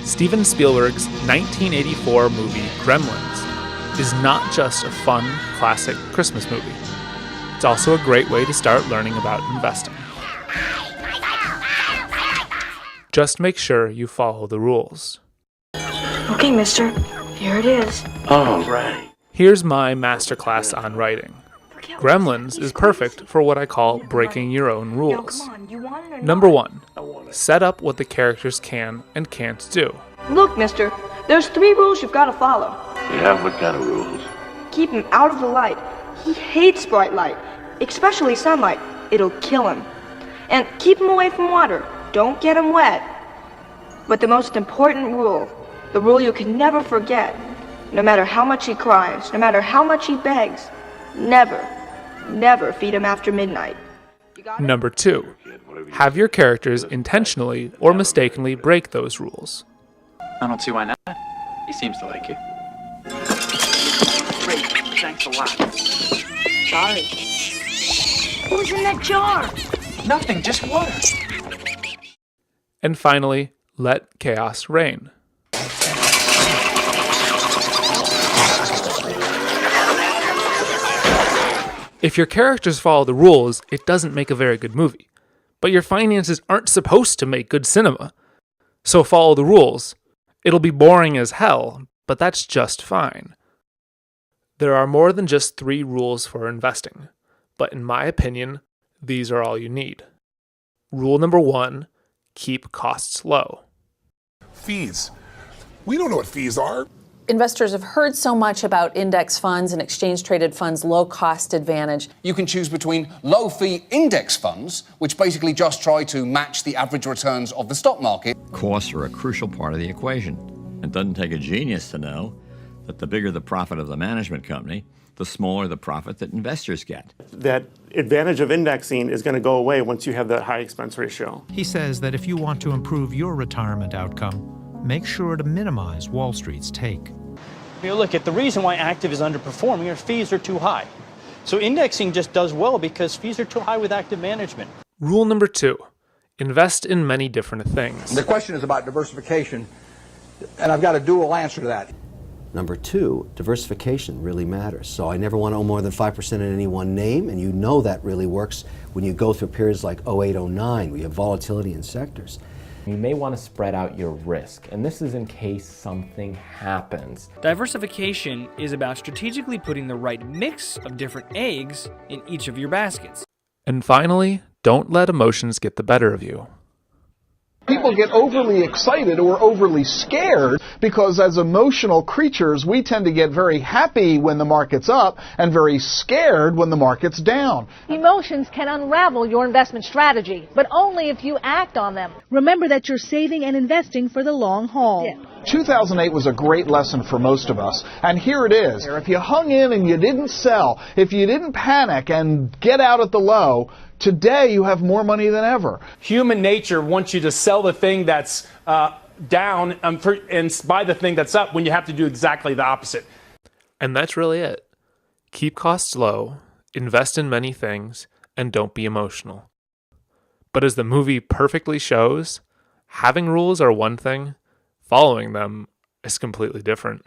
Steven Spielberg's 1984 movie Gremlins is not just a fun, classic Christmas movie. It's also a great way to start learning about investing. Just make sure you follow the rules. Okay, mister. Here it is. All right. Here's my masterclass on writing. Gremlins is perfect for what I call breaking your own rules. Number 1, set up what the characters can and can't do. Look, mister. There's 3 rules you've got to follow. Yeah, what kind of rules? Keep him out of the light. He hates bright light, especially sunlight. It'll kill him. And keep him away from water. Don't get him wet. But the most important rule, the rule you can never forget, no matter how much he cries, no matter how much he begs, never feed him after midnight. Number 2, have your characters intentionally or mistakenly break those rules. I don't see why not. He seems to like you. Great, thanks a lot. Sorry. What was in that jar? Nothing, just water. And finally, let chaos reign. If your characters follow the rules, it doesn't make a very good movie. But your finances aren't supposed to make good cinema. So follow the rules. It'll be boring as hell, but that's just fine. There are more than just 3 rules for investing, but in my opinion, these are all you need. Rule number 1, keep costs low. Fees. We don't know what fees are. Investors have heard so much about index funds and exchange-traded funds' low-cost advantage. You can choose between low-fee index funds, which basically just try to match the average returns of the stock market. Costs are a crucial part of the equation. It doesn't take a genius to know that the bigger the profit of the management company, the smaller the profit that investors get. That advantage of indexing is going to go away once you have that high expense ratio. He says that if you want to improve your retirement outcome, make sure to minimize Wall Street's take. You look at the reason why active is underperforming, your fees are too high. So indexing just does well because fees are too high with active management. Rule number 2, invest in many different things. The question is about diversification, and I've got a dual answer to that. Number 2, diversification really matters. So I never want to own more than 5% in any one name, and you know that really works when you go through periods like 08, 09, where you have volatility in sectors. You may want to spread out your risk, and this is in case something happens. Diversification is about strategically putting the right mix of different eggs in each of your baskets. And finally, don't let emotions get the better of you. People get overly excited or overly scared because as emotional creatures, we tend to get very happy when the market's up and very scared when the market's down. Emotions can unravel your investment strategy, but only if you act on them. Remember that you're saving and investing for the long haul. Yeah. 2008 was a great lesson for most of us, and here it is. If you hung in and you didn't sell, if you didn't panic and get out at the low, today you have more money than ever. Human nature wants you to sell the thing that's down and buy the thing that's up when you have to do exactly the opposite. And that's really it. Keep costs low, invest in many things, and don't be emotional. But as the movie perfectly shows, having rules are one thing, following them is completely different.